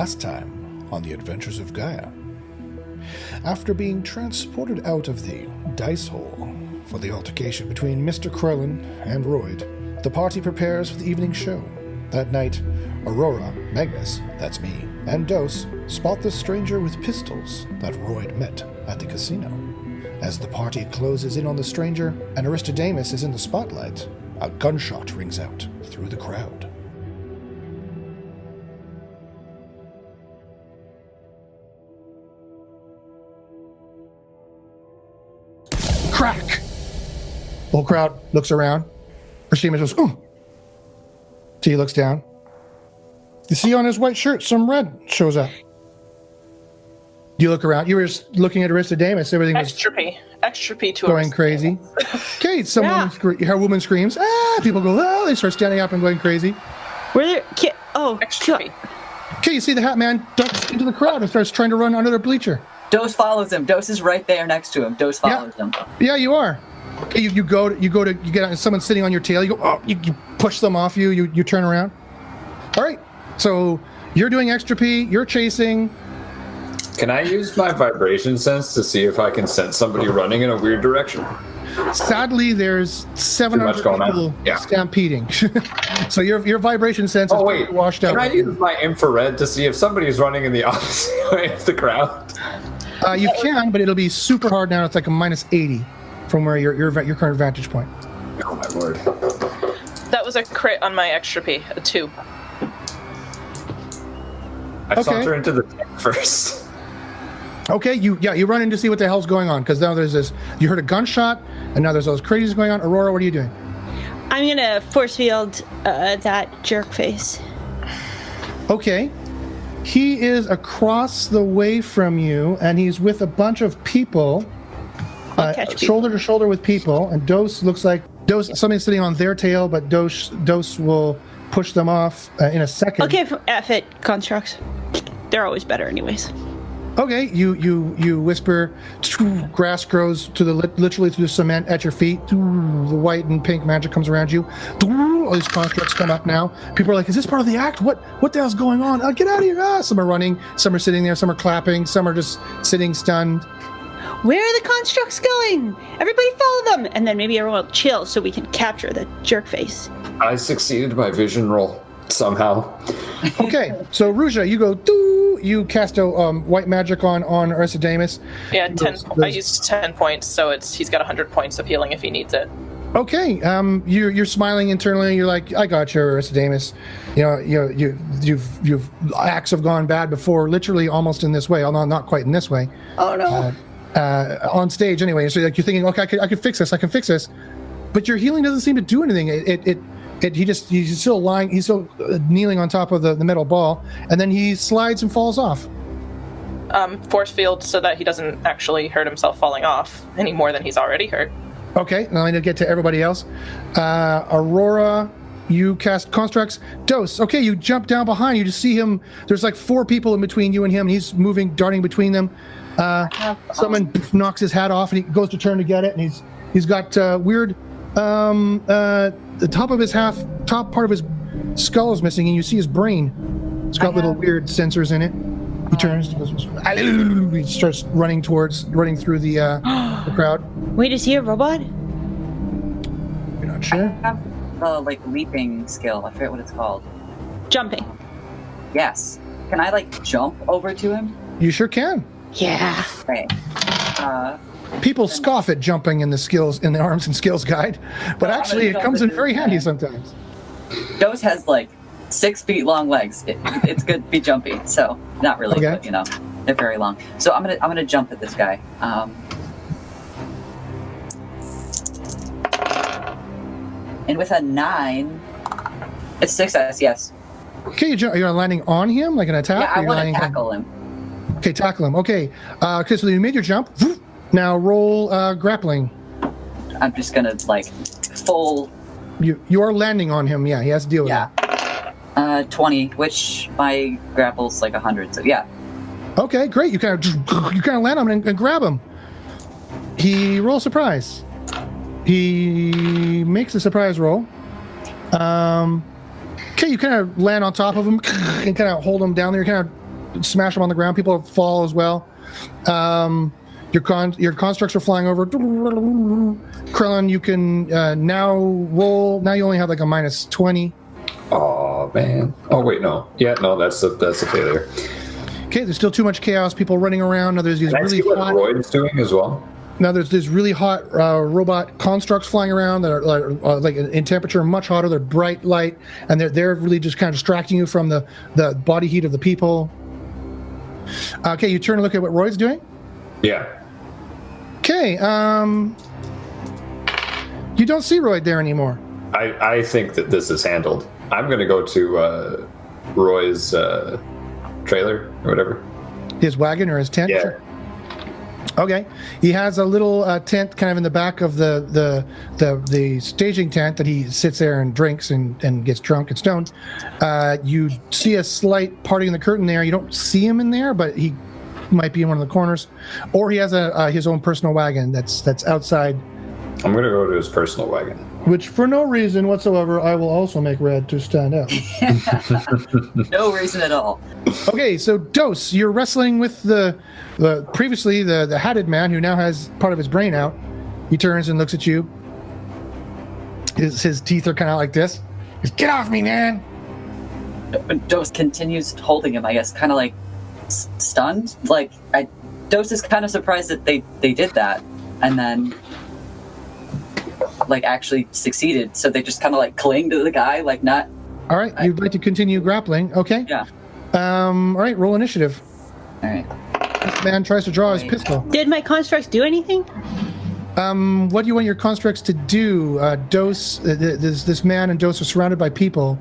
Last time on the Adventures of Gaia. After being transported out of the dice hole for the altercation between Mr. Krellin and Royd, the party prepares for the evening show. That night, Aurora, Magnus, that's me, and Dos spot the stranger with pistols that Royd met at the casino. As the party closes in on the stranger and Aristodemos is in the spotlight, a gunshot rings out through the crowd. Crack! The whole crowd looks around. Aristodemos goes, "Ooh!" So he looks down. You see on his white shirt, some red shows up. You look around. You were just looking at Aristodemos. Everything was extra P to going crazy. Okay, her woman screams. Ah! People go, oh! They start standing up and going crazy. Where there? Extra P. Okay, you see the Hat Man ducks into the crowd and starts trying to run under the bleacher. Dos follows him. Dos is right there next to him. Dos follows him. Yeah, you are. Okay, you get someone sitting on your tail. You go, oh, you push them off you. You turn around. All right. So you're doing extra P. You're chasing. Can I use my vibration sense to see if I can sense somebody running in a weird direction? Sadly, there's 700 people stampeding. So your vibration sense is washed out. Can I use my infrared to see if somebody's running in the opposite way of the crowd? You can, but it'll be super hard now. It's like a -80 from where your current vantage point. Oh my lord! That was a crit on my extra P, a 2. I saunter into the tank first. Okay, you run in to see what the hell's going on, because now there's this. You heard a gunshot, and now there's those crazies going on. Aurora, what are you doing? I'm gonna force field that jerk face. Okay, he is across the way from you, and he's with a bunch of people, shoulder to shoulder with people. And Dos looks like somebody's sitting on their tail, but Dos will push them off in a second. Okay, F it, constructs. They're always better, anyways. Okay, you whisper. Grass grows literally through the cement at your feet. The white and pink magic comes around you. All these constructs come up now. People are like, "Is this part of the act? What the hell's going on? Get out of here!" Some are running, some are sitting there, some are clapping, some are just sitting stunned. Where are the constructs going? Everybody follow them, and then maybe everyone will chill so we can capture the jerk face. I succeeded my vision roll somehow. Okay, so Ruja, you go. You cast a white magic on Aristodemos. Yeah, 10. I used 10 points, so he's got 100 points of healing if he needs it. Okay, you're smiling internally. You're like, I got you, Aristodemos. You've acts have gone bad before, literally almost in this way. Although not quite in this way. Oh no. On stage anyway. So like you're thinking, okay, I can fix this. But your healing doesn't seem to do anything. He's still lying. He's still kneeling on top of the metal ball, and then he slides and falls off. Force field so that he doesn't actually hurt himself falling off any more than he's already hurt. Okay, now I need to get to everybody else. Aurora, you cast constructs. Dos, okay, you jump down behind. You just see him. There's like 4 people in between you and him, and he's moving, darting between them. Someone knocks his hat off, and he goes to turn to get it, and he's got weird. The top part of his skull is missing, and you see his brain. It's got little weird sensors in it. He turns, he starts running through the crowd. Wait, is he a robot? You're not sure? I have the leaping skill. I forget what it's called. Jumping. Yes. Can I jump over to him? You sure can. Yeah. Okay. People scoff at jumping in the arms and skills guide, but actually it comes in very handy sometimes. Dos has 6 feet long legs. It's good to be jumpy, so not really, okay. But they're very long. So I'm gonna jump at this guy. And with a 9, it's success. Yes. Okay, you're landing on him like an attack. Yeah, I want to tackle him. Okay, tackle him. Okay, so you made your jump. Now roll grappling. I'm just gonna full. You are landing on him. Yeah, he has to deal with that. 20, which my grapple's 100. So yeah. Okay, great. You kind of land on him and grab him. He rolls surprise. He makes a surprise roll. Okay, you kind of land on top of him and kind of hold him down there. You're kind of smash them on the ground. People fall as well. Your constructs are flying over. Krillin, you can now roll. Now you only have like a -20. Oh man. Oh wait, no. Yeah, no, that's a failure. Okay, there's still too much chaos. People running around. Now there's these Can I really see what hot. Royd's doing as well? Now there's these really hot robot constructs flying around that are like in temperature much hotter. They're bright light, and they're really just kind of distracting you from the body heat of the people. Okay, you turn and look at what Royd's doing. Yeah. Okay, you don't see Royd there anymore. I think that this is handled. I'm going to go to Roy's trailer or whatever. His wagon or his tent? Yeah. Sure. Okay, he has a little tent kind of in the back of the staging tent that he sits there and drinks and gets drunk and stoned. You see a slight parting in the curtain there. You don't see him in there, but he might be in one of the corners, or he has his own personal wagon that's outside. I'm going to go to his personal wagon. Which, for no reason whatsoever, I will also make red to stand out. No reason at all. Okay, so Dos, you're wrestling with previously the hatted man who now has part of his brain out. He turns and looks at you. His teeth are kind of like this. He goes, "Get off me, man!" Dos continues holding him, I guess, kind of like stunned. Like, Dos is kind of surprised that they did that, and then like actually succeeded. So they just kind of like cling to the guy, like not. All right, you'd like to continue grappling? Okay. Yeah. All right, roll initiative. All right. This man tries to draw his pistol. Did my constructs do anything? What do you want your constructs to do? Dos, this man and Dos are surrounded by people.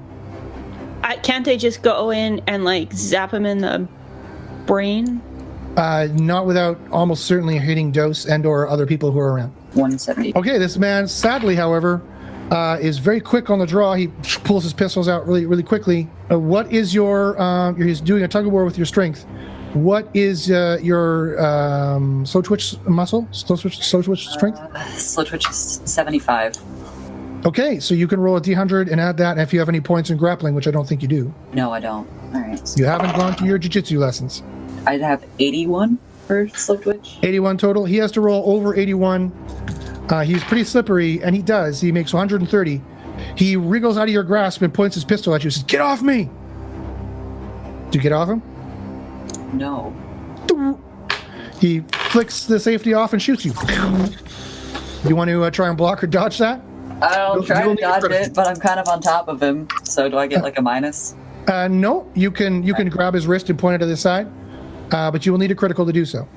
Can't I just go in and like zap him in the brain? Not without almost certainly hitting Dos and or other people who are around. 170. Okay, this man, sadly, however, is very quick on the draw. He pulls his pistols out really, really quickly. What is he's doing a tug of war with your strength. What is your slow twitch muscle? Slow twitch strength? Slow twitch is 75. Okay, so you can roll a D100 and add that. And if you have any points in grappling, which I don't think you do. No, I don't. All right. So You haven't gone to your jiu-jitsu lessons. I'd have 81 for slow twitch. 81 total. He has to roll over 81. He's pretty slippery, and he does. He makes 130. He wriggles out of your grasp and points his pistol at you and says, "Get off me!" Do you get off him? No. He flicks the safety off and shoots you. You want to try and block or dodge that? I'll try you'll to need dodge critical. it, but I'm kind of on top of him. So do I get like a minus? No. You can grab his wrist and point it to the side, but you will need a critical to do so.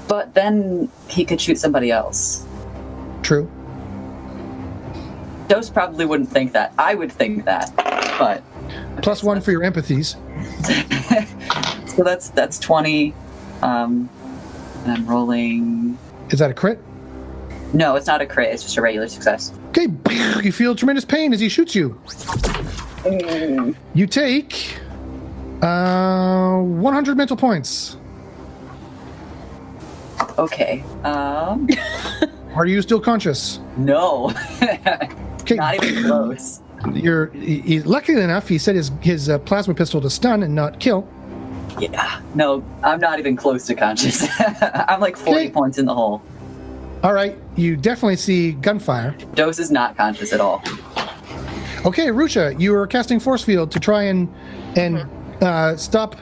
But then he could shoot somebody else. True. Dos probably wouldn't think that. I would think that, but +1 for your empathies. so that's 20. And I'm rolling. Is that a crit? No, it's not a crit. It's just a regular success. Okay. You feel tremendous pain as he shoots you. You take 100 mental points. Okay. Are you still conscious? No. Okay. Not even close. Luckily enough, he set his plasma pistol to stun and not kill. Yeah. No, I'm not even close to conscious. I'm like 40 Okay. points in the hole. All right, you definitely see gunfire. Dos is not conscious at all. Okay, Rusha, you are casting force field to try and stop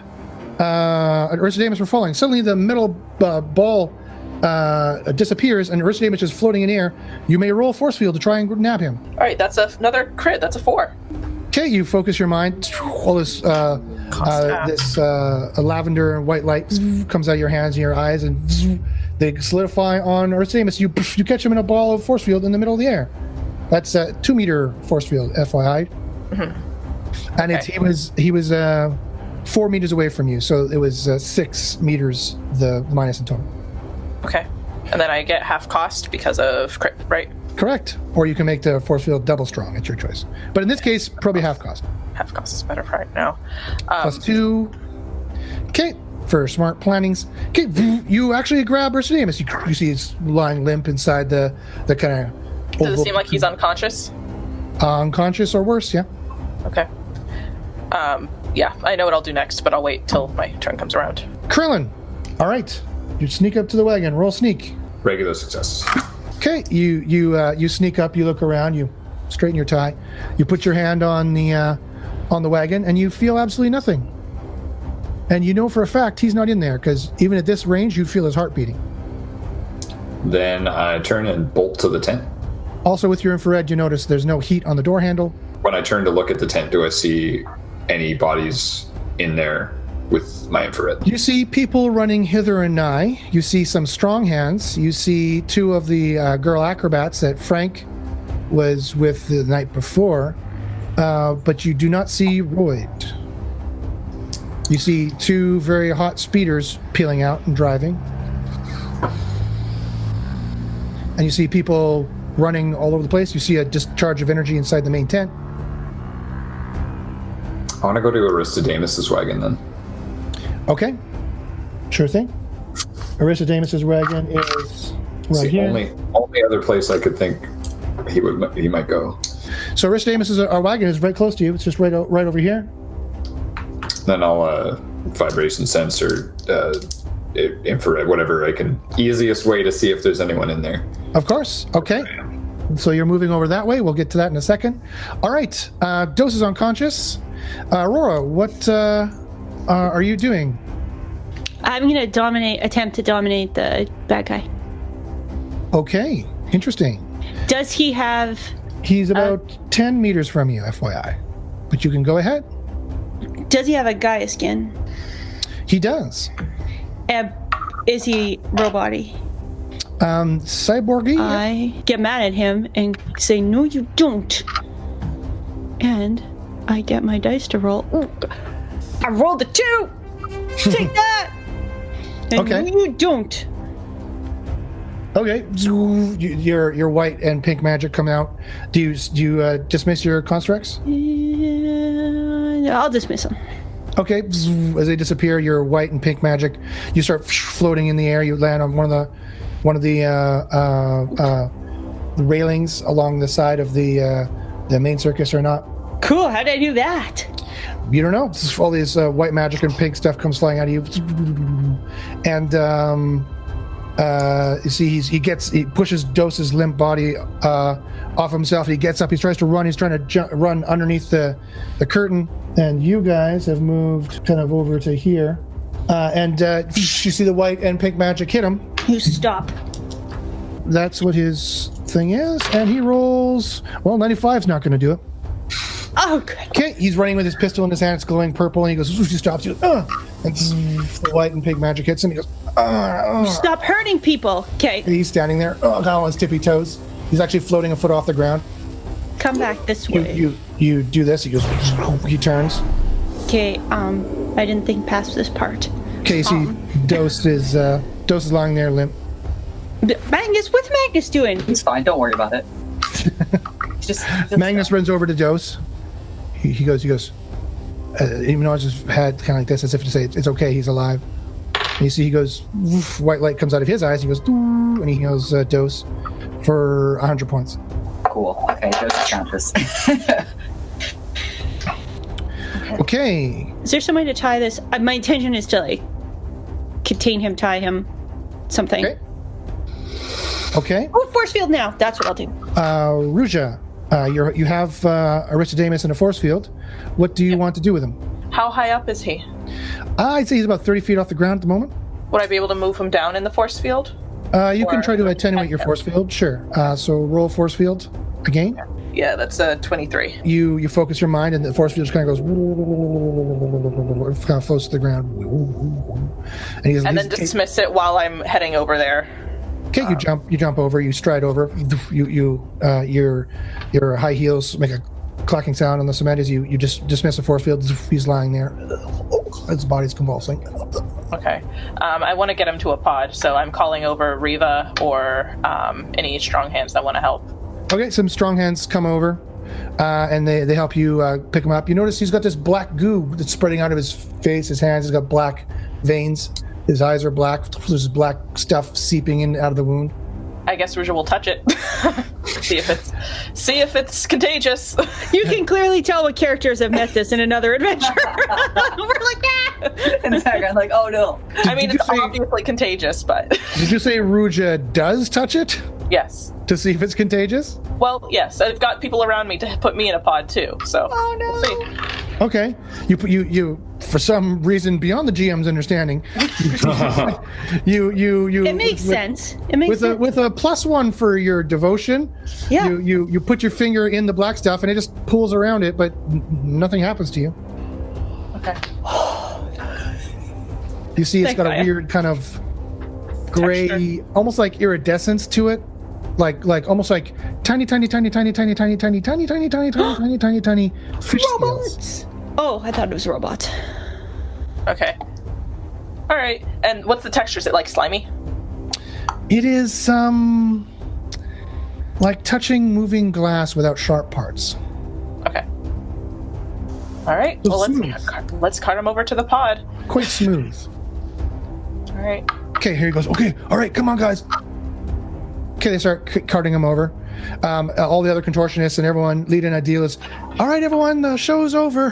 Aristodemos from falling. Suddenly, the metal ball disappears, and Aristodemos is floating in air. You may roll force field to try and nab him. All right, that's another crit. That's a 4. Okay, you focus your mind. All this lavender and white light comes out of your hands and your eyes, and they solidify on Aristodemos. You catch him in a ball of force field in the middle of the air. That's a 2-meter force field, FYI. Mm-hmm. And he was 4 meters away from you, so it was 6 meters the minus in total. Okay. And then I get half cost because of crit, right? Correct. Or you can make the force field double strong. It's your choice. But in this case, probably half cost. Half cost is better right now. +2. Okay. For smart plannings. Okay. You actually grab Aristodemos. You see he's lying limp inside the kind of. Does it seem like he's unconscious? Unconscious or worse, yeah. Okay. Yeah, I know what I'll do next, but I'll wait till my turn comes around. Krillin. All right. You sneak up to the wagon. Roll sneak. Regular success. Okay. You sneak up. You look around. You straighten your tie. You put your hand on the wagon, and you feel absolutely nothing. And you know for a fact he's not in there, because even at this range, you feel his heart beating. Then I turn and bolt to the tent. Also, with your infrared, you notice there's no heat on the door handle. When I turn to look at the tent, do I see any bodies in there with my infrared? You see people running hither and nigh. You see some strong hands. You see two of the girl acrobats that Frank was with the night before, but you do not see Royd. You see two very hot speeders peeling out and driving. And you see people running all over the place. You see a discharge of energy inside the main tent. I want to go to Aristodemos' wagon then. Okay. Sure thing. Aristodemos' wagon is right It's the here. only other place I could think he might go. So Aristodemos' our wagon is right close to you. It's just right over here. Then I'll vibration sense or infrared, whatever I can. Easiest way to see if there's anyone in there. Of course. Okay. So you're moving over that way. We'll get to that in a second. All right. Dose is unconscious. Aurora, what are you doing? I'm going to attempt to dominate the bad guy. Okay. Interesting. Does he have... He's about 10 meters from you, FYI. But you can go ahead. Does he have a Gaia skin? He does. Is he robot-y? Cyborgy? I get mad at him and say, no, you don't. And I get my dice to roll. Ooh, I rolled a 2! Take that! And Okay. no, you don't. Okay. Your white and pink magic come out. Do you dismiss your constructs? I'll dismiss him. Okay. As they disappear, your white and pink magic, you start floating in the air. You land on one of the railings along the side of the main circus or not. Cool, how did I do that? You don't know. All these white magic and pink stuff comes flying out of you, and you see he pushes Dose's limp body off himself. He gets up. He tries to run. He's trying to run underneath the curtain. And you guys have moved kind of over to here, and you see the white and pink magic hit him. You stop. That's what his thing is, and he rolls. Well, 95's not going to do it. Oh, good. Okay, he's running with his pistol in his hand. It's glowing purple, and he goes. He stops. He goes, and the white and pink magic hits him. He goes, Stop hurting people. Okay, And he's standing there, kind of on his tippy toes. He's actually floating a foot off the ground. come back this way. You do this. He goes. He turns. Okay, I didn't think past this part. Okay, see, Dose is lying there limp. Magnus, what's Magnus doing? He's fine. Don't worry about it. just Magnus runs over to Dose. He goes, even though I just had kind of like this, as if to say, it's okay, he's alive. And you see he goes, woof, white light comes out of his eyes, he goes, doo, and he heals Dose for 100 points. Cool. Okay, Dose is conscious. Okay. Is there some way to tie this? My intention is to, like, contain him, tie him, something. Okay. Oh, force field now. That's what I'll do. Ruja, you have Aristodemos in a force field. What do you want to do with him? How high up is he? I'd say he's about 30 feet off the ground at the moment. Would I be able to move him down in the force field? You can try to attenuate your force field, sure. So roll force field again. Yeah, that's a 23. You focus your mind, and the force field just kind of goes, kind of floats to the ground. And then dismiss it while I'm heading over there. Okay, you jump over, you stride over, your high heels make a clacking sound on the cement as you just dismiss the force field. He's lying there, his body's convulsing. Okay. I want to get him to a pod, so I'm calling over Riva or any strong hands that want to help. Okay, some strong hands come over, and they help you pick him up. You notice he's got this black goo that's spreading out of his face, his hands. He's got black veins. His eyes are black. There's black stuff seeping in out of the wound. I guess Ruja will touch it. see if it's contagious. You can clearly tell what characters have met this in another adventure. We're like, ah! In the background, like, oh no. I mean, it's obviously contagious, but Did you say Ruja does touch it yes. to see if it's contagious? Well, yes. I've got people around me to put me in a pod too. So Oh no! we'll see. Okay. You for some reason beyond the GM's understanding, you It makes sense. It makes sense. with a +1 for your devotion. Yeah. You put your finger in the black stuff and it just pulls around it, but nothing happens to you. Okay. You see, it's Thank got a Gaia. weird kind of gray, Texture. almost like iridescence to it, like almost like tiny fish scales. Robots. Oh, I thought it was a robot. Okay. All right. And what's the texture? Is it like slimy? It is like touching moving glass without sharp parts. Okay. All right. It's Well, smooth. let's cart him over to the pod. Quite smooth. All right. Okay, here he goes. Okay, all right, come on, guys. Okay, they start carting him over. All the other contortionists and everyone leading a deal is, all right, everyone, the show's over.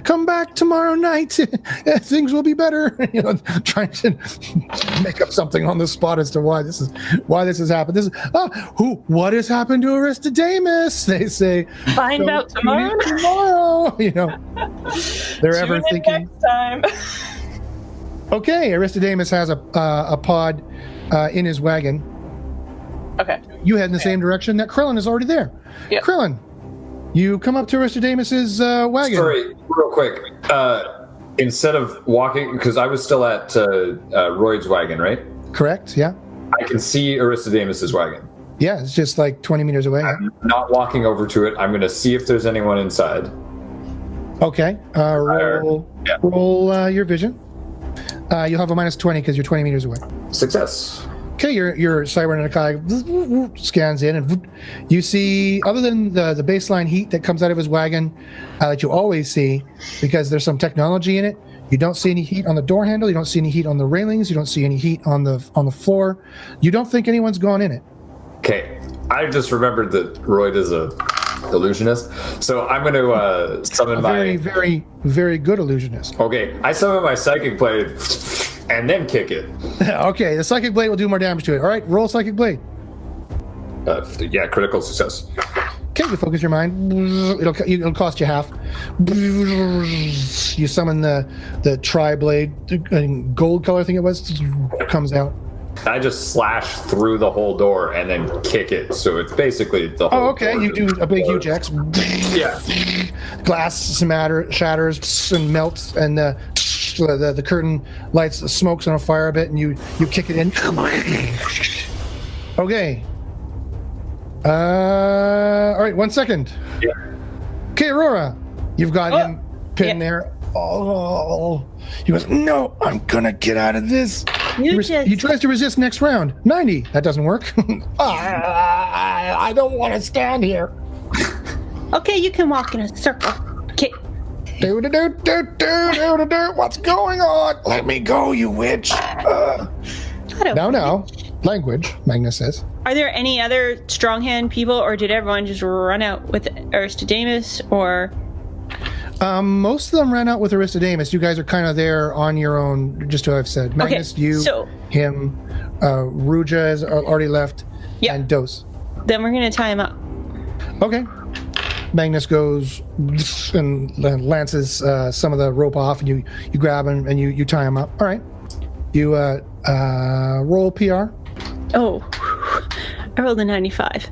Come back tomorrow night. Things will be better. You know, trying to make up something on the spot as to why this has happened. This is what has happened to Aristodemus? They say. Find out tomorrow. Tomorrow. You know, they're ever Tune in thinking. next time. Okay, Aristodemus has a pod in his wagon. Okay. You head in the same direction that Krillin is already there. Yep. Krillin, you come up to Aristodemus's wagon. Sorry, real quick. Instead of walking, because I was still at Royd's wagon, right? Correct, yeah. I can see Aristodemus's wagon. Yeah, it's just like 20 meters away. I'm not walking over to it. I'm going to see if there's anyone inside. Okay, roll your vision. You'll have a -20 because you're 20 meters away. Success. Okay, your cybernetic eye scans in, and you see, other than the baseline heat that comes out of his wagon that you always see, because there's some technology in it, you don't see any heat on the door handle, you don't see any heat on the railings, you don't see any heat on the floor. You don't think anyone's gone in it. Okay, I just remembered that Royd is a illusionist, so I'm going to summon Very, very, very good illusionist. Okay, I summon my psychic blade and then kick it. Okay, the psychic blade will do more damage to it. All right, roll psychic blade. Yeah, critical success. Okay, you focus your mind. It'll cost you half. You summon the tri-blade, gold color, I think it was, comes out. I just slash through the whole door and then kick it, so it's basically the whole Oh, okay. door You do a big huge X. Yeah. Glass shatters and melts, and the curtain lights, smokes on a fire a bit, and you kick it in. Okay. All right. 1 second. Yeah. Okay, Aurora, you've got him pinned there. Oh, he goes, no, I'm gonna get out of this. He tries to resist next round. 90. That doesn't work. I don't want to stand here. Okay, you can walk in a circle. Okay. What's going on? Let me go, you witch. Now. Language, Magnus says. Are there any other strong hand people, or did everyone just run out with Aristodemus, or... Most of them ran out with Aristodemus. You guys are kind of there on your own, just to I've said. Magnus, him, Ruja has already left, and Dos. Then we're going to tie him up. Okay. Magnus goes and lances some of the rope off, and you grab him and you tie him up. All right. You roll PR. Oh, I rolled a 95.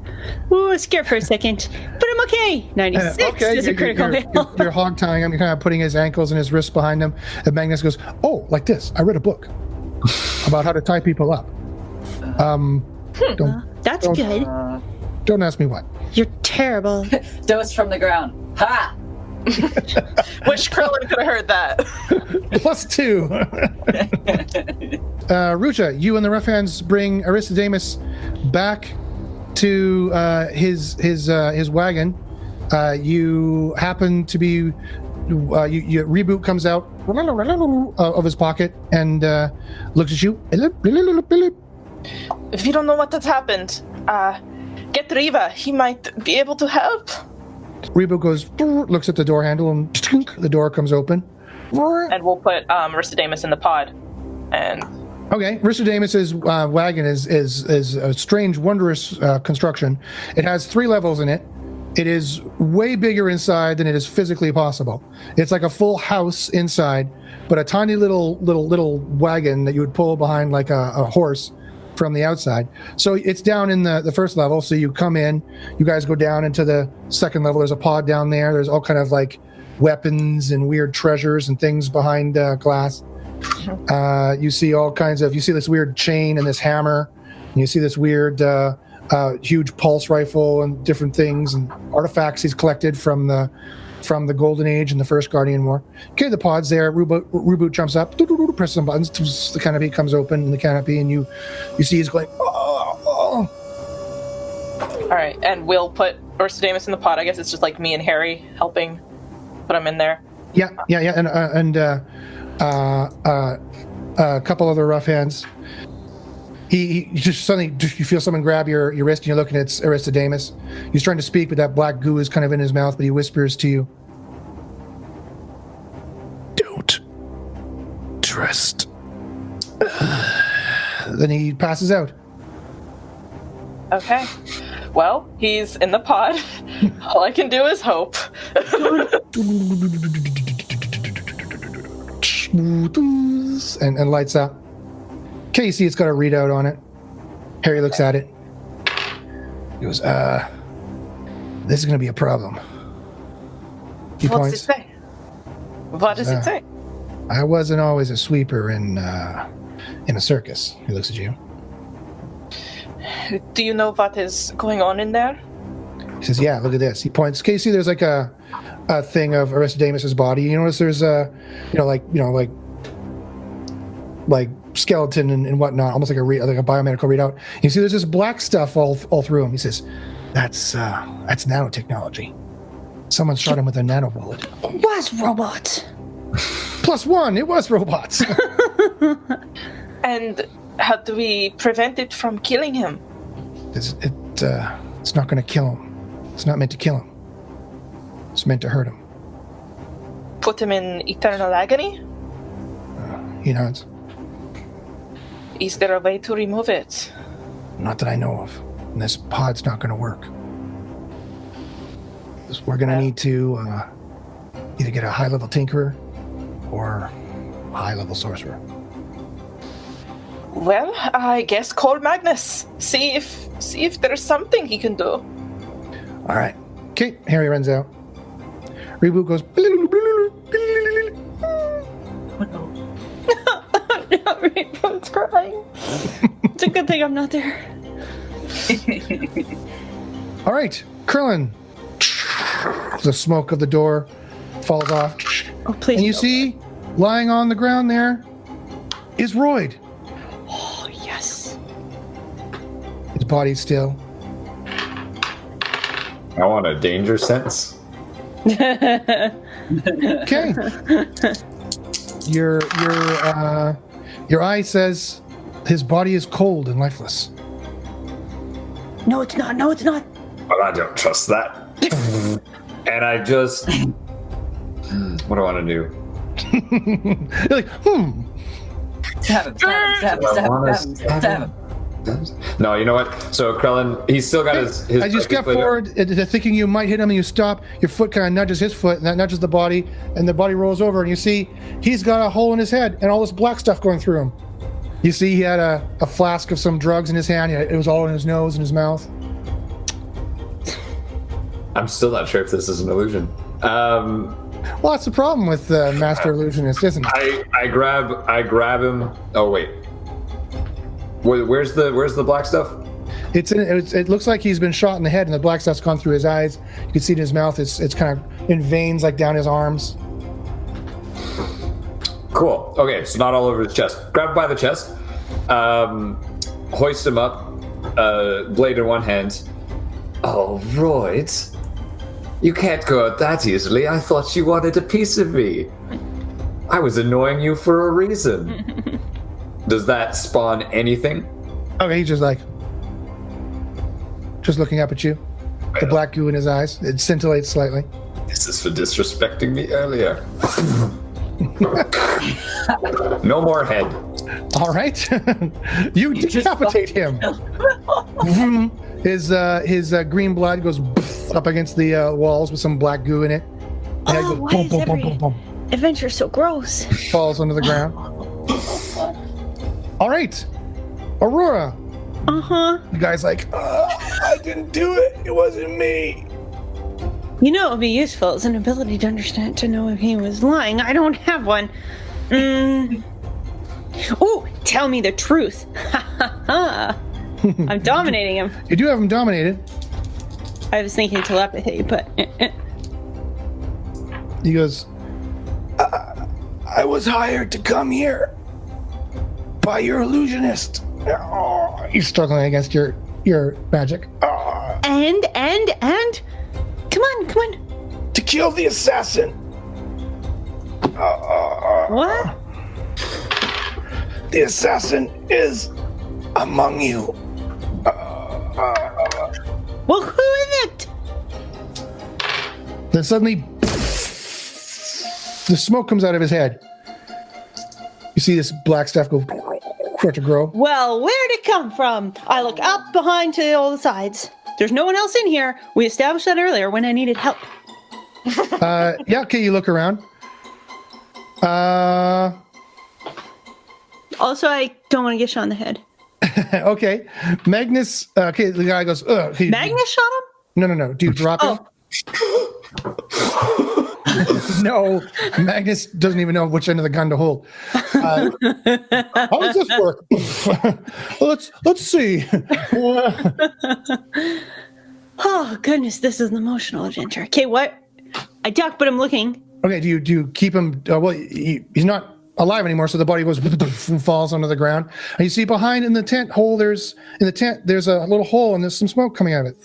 Ooh, I was scared for a second, but I'm okay. 96 is a critical fail. You're hog tying him. You're kind of putting his ankles and his wrists behind him. And Magnus goes, oh, like this. I read a book about how to tie people up. That's good. Don't ask me what. You're terrible. Dose from the ground. Ha! Wish Krillin could have heard that. +2. Ruja, you and the rough hands bring Aristodemus back to his wagon. You happen to be your reboot comes out of his pocket and looks at you. We don't know what has happened. Get Riva. He might be able to help. Rebo goes, looks at the door handle, and the door comes open. And we'll put Aristodemos in the pod. And Okay, Aristodemos' wagon is a strange, wondrous construction. It has 3 levels in it. It is way bigger inside than it is physically possible. It's like a full house inside, but a tiny little wagon that you would pull behind like a horse from the outside. So it's down in the first level. So you come in, you guys go down into the second level. There's a pod down there. There's all kind of like weapons and weird treasures and things behind glass. You see all kinds of, you see this weird chain and this hammer. And you see this weird huge pulse rifle and different things and artifacts he's collected from the Golden Age and the First Guardian War. Okay, the pod's there. Reboot jumps up, presses some buttons. The canopy comes open in the canopy, and you see he's going. Oh. all right, and we'll put Aristodemos in the pod. I guess it's just like me and Harry helping put him in there. Yeah, and a couple other rough hands. He just suddenly, you feel someone grab your wrist, and you're looking at Aristodemos. He's trying to speak, but that black goo is kind of in his mouth, but he whispers to you, "Don't trust." Then he passes out. Okay. Well, he's in the pod. All I can do is hope. and lights up. Okay, you see it's got a readout on it. Harry looks at it. He goes, this is going to be a problem. He What's points. it say? What does it say? I wasn't always a sweeper in a circus. He looks at you. Do you know what is going on in there? He says, yeah, look at this. He points. Okay, you see there's like a thing of Aristodemos' body. You notice there's like skeleton and whatnot, almost like a biomedical readout. You see there's this black stuff all through him. He says, that's nanotechnology. Someone shot him with a nanobullet. It was robots. +1, it was robots. And how do we prevent it from killing him? It's not going to kill him. It's not meant to kill him. It's meant to hurt him. Put him in eternal agony? He nods. Is there a way to remove it? Not that I know of. And this pod's not going to work. We're going to need to either get a high-level tinkerer or a high-level sorcerer. Well, I guess call Magnus. See if there's something he can do. All right. Okay, Harry runs out. Reboot goes. Reboot's crying. It's a good thing I'm not there. All right, Krillin. The smoke of the door falls off. Oh, please. And you see, lying on the ground there, is Royd. Oh, yes. His body's still. I want a danger sense. Okay. Your eye says his body is cold and lifeless. No, it's not. No, it's not. But I don't trust that. And I just... What do I want to do? You're like, Stab him. No, you know what? So Krellin, he's still got his as you step forward, thinking you might hit him, and you stop, your foot kind of nudges his foot, and that nudges the body, and the body rolls over, and you see he's got a hole in his head, and all this black stuff going through him. You see he had a flask of some drugs in his hand. It was all in his nose and his mouth. I'm still not sure if this is an illusion. Well, that's the problem with Master Illusionist, isn't it? I grab him. Oh wait, where's the black stuff? It looks like he's been shot in the head, and the black stuff's gone through his eyes. You can see it in his mouth. It's kind of in veins, like down his arms. Cool. Okay, so not all over his chest. Grab him by the chest, hoist him up, blade in one hand. Oh, Royd, you can't go out that easily. I thought you wanted a piece of me. I was annoying you for a reason. Does that spawn anything? Okay, he's just looking up at you. The black goo in his eyes. It scintillates slightly. This is for disrespecting me earlier. No more head. All right. You decapitate him. His green blood goes up against the walls with some black goo in it. And it goes Why is every adventure so gross? falls onto the ground. All right. Aurora. Uh-huh. The guy's like, I didn't do it. It wasn't me. You know, it would be useful as an ability to understand, to know if he was lying. I don't have one. Ooh, tell me the truth. I'm dominating him. You do have him dominated. I was thinking telepathy, but... He goes, I was hired to come here by your illusionist. Oh, he's struggling against your magic. Oh. And? Come on. To kill the assassin. What? The assassin is among you. Well, who is it? Then suddenly, the smoke comes out of his head. You see this black stuff start to grow. Well, where'd it come from? I look up, behind, to all the sides. There's no one else in here. We established that earlier when I needed help. Yeah, okay, you look around. Also, I don't want to get shot in the head. Okay. Magnus, okay, the guy goes, ugh. Magnus shot him? No. Do you drop it? No, Magnus doesn't even know which end of the gun to hold. How does this work? Let's see. Oh, goodness, this is an emotional adventure. Okay, what? I duck, but I'm looking. Okay, do you keep him? Well, he's not alive anymore, so the body goes and falls onto the ground. And you see behind in the tent hole, there's a little hole and there's some smoke coming out of it.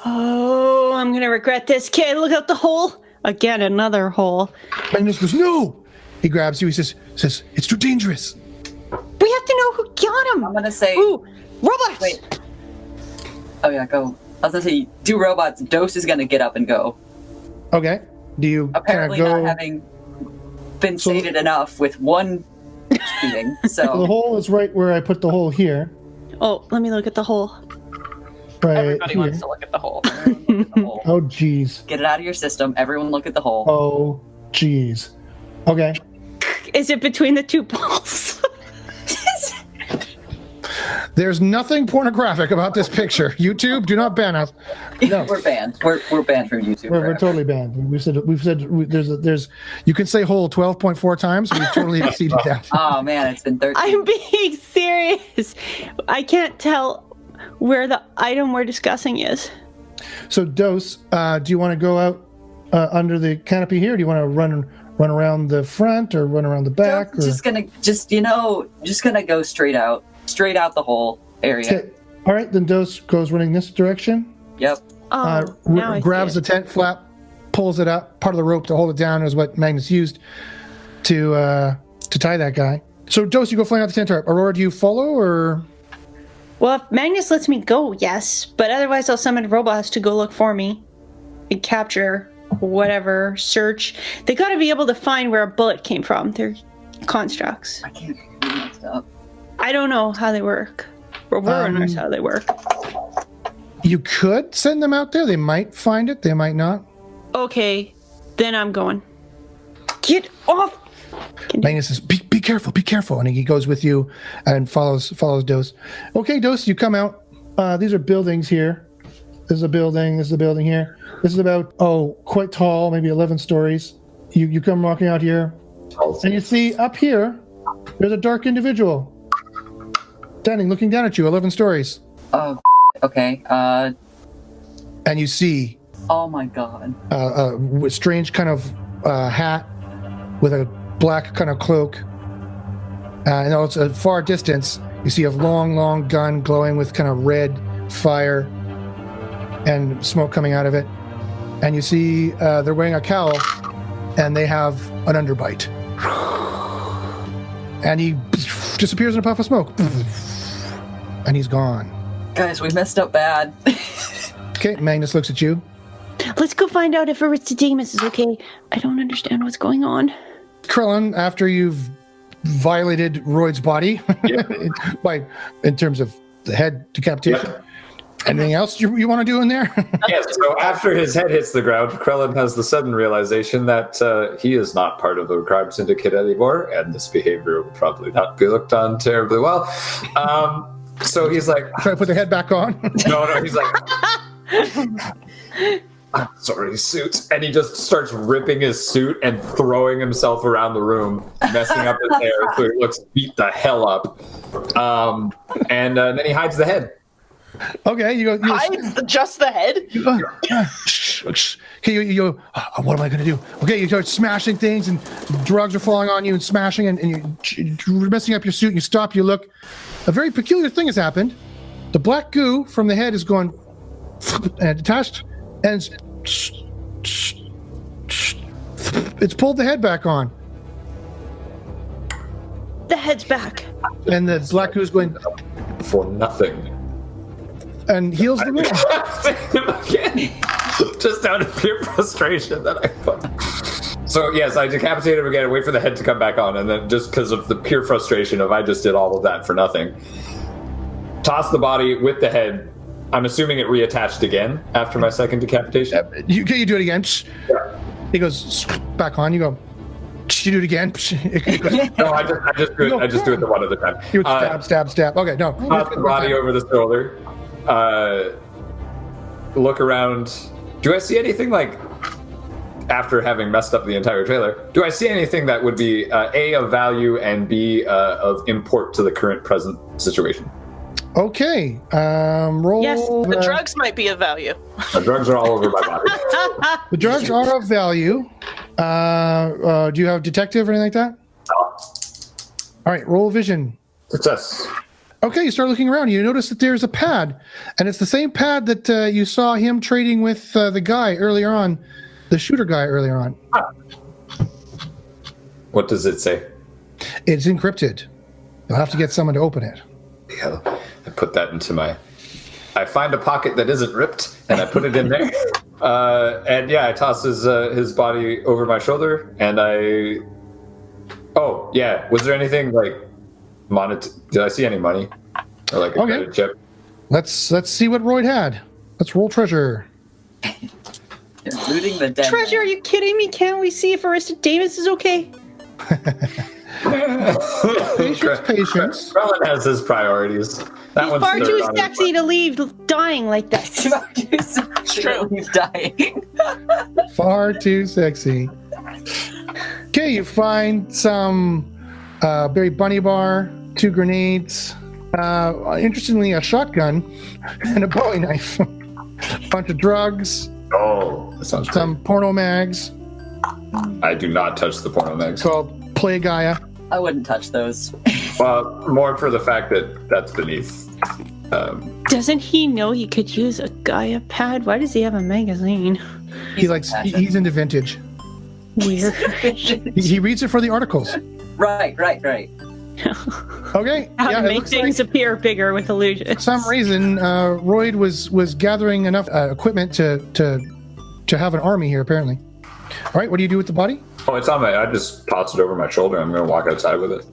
Oh, I'm gonna regret this. Okay, look out the hole. Again, another hole. Magnus goes, no! He grabs you, he says, it's too dangerous. We have to know who got him. I'm gonna say. Ooh, robots! Wait. Oh yeah, go. I was gonna say, do robots. Dose is gonna get up and go. Okay. Do you Apparently kind of go? not having been sated enough with one shooting. The So hole is right where I put the hole here. Oh, let me look at the hole. Right Everybody here. wants to look at the hole. look at the hole. Oh, jeez. Get it out of your system. Everyone look at the hole. Oh, jeez. Okay. Is it between the two balls? There's nothing pornographic about this picture. YouTube, do not ban us. No, We're banned. We're banned from YouTube. we're forever. totally banned. We've said there's. You can say hole 12.4 times. We've totally exceeded that. Oh man, it's been 13. I'm being serious. I can't tell where the item we're discussing is. So, Dose, do you want to go out under the canopy here? Do you want to run around the front or run around the back? Or? Just gonna go straight out the whole area. Okay. All right, then Dose goes running this direction. Yep. Oh, now I see Grabs it. the tent flap, pulls it up. Part of the rope to hold it down is what Magnus used to tie that guy. So, Dose, you go flying out the tent tarp. Aurora, do you follow or? Well, if Magnus lets me go, yes. But otherwise, I'll summon robots to go look for me and capture whatever, search. They got to be able to find where a bullet came from. They're constructs. I can't do that stuff. I don't know how they work. Aurora knows how they work. You could send them out there. They might find it. They might not. Okay, then I'm going. Get off! Magnus says, be careful. And he goes with you and follows Dose. Okay, Dose, you come out. These are buildings here. This is a building here. This is about, quite tall, maybe 11 stories. You come walking out here. And you see up here, there's a dark individual. Standing, looking down at you, 11 stories. Oh, okay. And you see Oh my god. a strange kind of hat with a black kind of cloak. And it's a far distance. You see a long gun glowing with kind of red fire and smoke coming out of it. And you see they're wearing a cowl and they have an underbite. And he disappears in a puff of smoke. and he's gone. Guys, we messed up bad. Okay, Magnus looks at you. Let's go find out if Aristodemos is okay. I don't understand what's going on. Krillin, after you've violated Royd's body, in terms of the head decapitation, anything else you want to do in there? Yes, so after his head hits the ground, Krellin has the sudden realization that he is not part of the crime syndicate anymore, and this behavior will probably not be looked on terribly well. So he's like... Try to put the head back on? No, he's like... I'm sorry, suit. And he just starts ripping his suit and throwing himself around the room, messing up his hair so he looks beat the hell up. And then he hides the head. Okay, you go. Hides just the head? Okay, you go, what am I going to do? Okay, you start smashing things, and drugs are falling on you and smashing, and you're messing up your suit, and you stop, you look. A very peculiar thing has happened. The black goo from the head is going and detached, and it's pulled the head back on. The head's back. And the black goo is going For nothing. and heals the wound. Again. Just out of pure frustration that I put. So yes, I decapitate him again and wait for the head to come back on, and then just because of the pure frustration of I just did all of that for nothing, toss the body with the head. I'm assuming it reattached again after my second decapitation. You do it again. Yeah. He goes back on. You go. You do it again. No, I just do it the one at a time. You stab. Okay, no. Toss the body over the shoulder. Look around. Do I see anything like, after having messed up the entire trailer, do I see anything that would be A, of value, and B, of import to the current present situation? Okay. Roll. Yes. The drugs might be of value. The drugs are all over my body. The drugs are of value. Do you have detective or anything like that? All right, roll vision. Success. Okay, you start looking around. You notice that there's a pad, and it's the same pad that you saw him trading with the guy earlier on, the shooter guy earlier on. What does it say? It's encrypted. You'll have to get someone to open it. Yeah, I put that into my... I find a pocket that isn't ripped, and I put it in there. And yeah, I toss his body over my shoulder, and I... Oh, yeah. Was there anything like... Did I see any money? Or like a credit chip? Let's see what Royd had. Let's roll treasure. You're looting the dead. Treasure, are you kidding me? Can't we see if Aristodemos is okay? Patience. Krellin has his priorities. That He's one's far third too on his sexy to leave dying like that. It's true. He's dying. Far too sexy. Okay, you find some berry bunny bar, 2 grenades, interestingly a shotgun, and a Bowie knife. A bunch of drugs. Oh, that sounds great. Some porno mags I do not touch the porno mags. called Play Gaia. I wouldn't touch those. Well, more for the fact that that's beneath. Doesn't he know he could use a Gaia pad? Why does he have a magazine? He's into vintage. Weird. He reads it for the articles. Right. Okay. How to it make looks things like appear bigger with illusion. for some reason, Royd was gathering enough equipment to have an army here, apparently. All right, what do you do with the body? Oh, it's on my... I just toss it over my shoulder. I'm going to walk outside with it.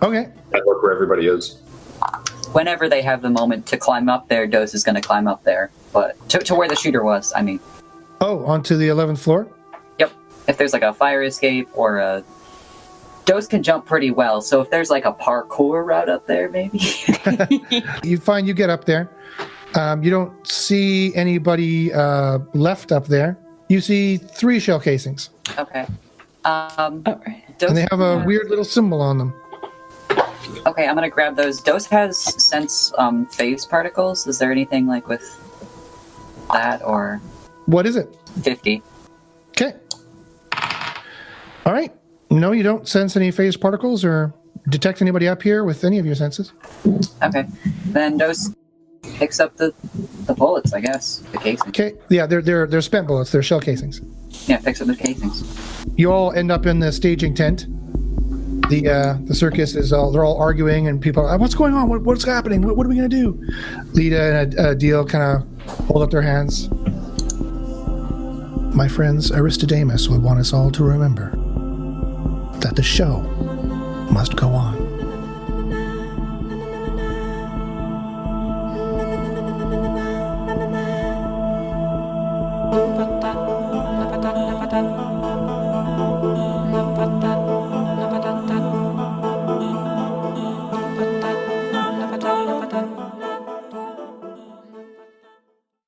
Okay. And look where everybody is. Whenever they have the moment to climb up there, Dose is going to climb up there. But to where the shooter was, I mean. Oh, onto the 11th floor? Yep. If there's like a fire escape or a... Dose can jump pretty well, so if there's like a parkour route up there, maybe. You get up there. You don't see anybody left up there. You see 3 shell casings. Okay. Alright. Dose And they have a weird little symbol on them. Okay, I'm gonna grab those. Dose has sense phase particles. Is there anything like with that or What is it? 50? Okay. All right. No, you don't sense any phase particles or detect anybody up here with any of your senses. Okay. Then Dose picks up the bullets, I guess. The casings. Okay. Yeah, they're spent bullets. They're shell casings. Yeah, picks up the casings. You all end up in the staging tent. The circus is they're all arguing, and people are, what's going on? What's happening? What are we going to do? Lita and Adil kind of hold up their hands. My friends, Aristodemos would want us all to remember that the show must go on. Ba-da-da-da-da-da.